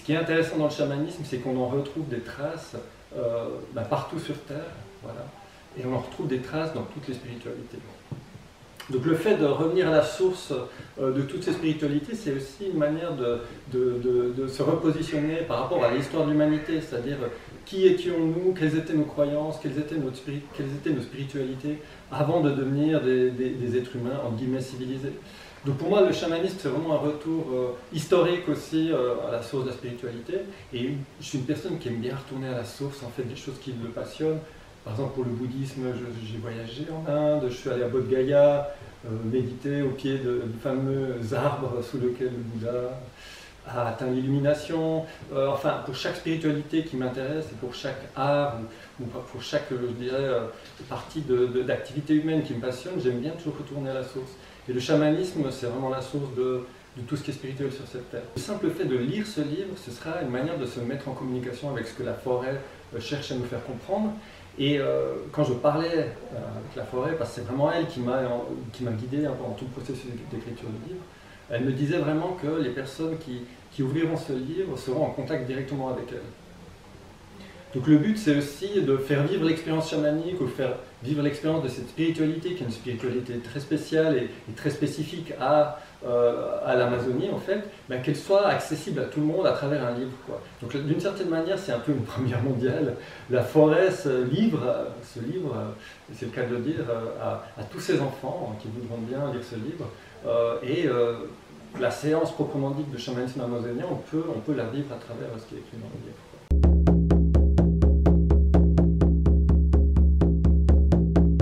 qui est intéressant dans le chamanisme, c'est qu'on en retrouve des traces partout sur Terre, voilà, et on en retrouve des traces dans toutes les spiritualités. Donc le fait de revenir à la source de toutes ces spiritualités, c'est aussi une manière de se repositionner par rapport à l'histoire de l'humanité, c'est-à-dire qui étions-nous, quelles étaient nos croyances, quelles étaient nos spiritualités, avant de devenir des êtres humains, entre guillemets, civilisés. Donc pour moi, le chamanisme, c'est vraiment un retour historique aussi à la source de la spiritualité. Et je suis une personne qui aime bien retourner à la source, en fait, des choses qui me passionnent. Par exemple, pour le bouddhisme, j'ai voyagé en Inde, je suis allé à Bodh Gaya, méditer au pied du fameux arbre sous lequel le Bouddha a atteint l'illumination. Enfin, pour chaque spiritualité qui m'intéresse et pour chaque art ou pour chaque, je dirais, partie d'activité humaine qui me passionne, j'aime bien toujours retourner à la source. Et le chamanisme, c'est vraiment la source de tout ce qui est spirituel sur cette terre. Le simple fait de lire ce livre, ce sera une manière de se mettre en communication avec ce que la forêt cherche à nous faire comprendre. Et quand je parlais avec la forêt, parce que c'est vraiment elle qui m'a guidé pendant tout le processus d'écriture du livre, elle me disait vraiment que les personnes qui ouvriront ce livre seront en contact directement avec elle. Donc le but, c'est aussi de faire vivre l'expérience chamanique ou faire vivre l'expérience de cette spiritualité, qui est une spiritualité très spéciale et très spécifique à l'Amazonie, en fait, qu'elle soit accessible à tout le monde à travers un livre, quoi. Donc d'une certaine manière, c'est un peu une première mondiale. La forêt se livre, c'est le cas de le dire, à tous ces enfants qui voudront bien lire ce livre. La séance proprement dite de chamanisme amazonien, on peut la vivre à travers ce qui est écrit dans le livre.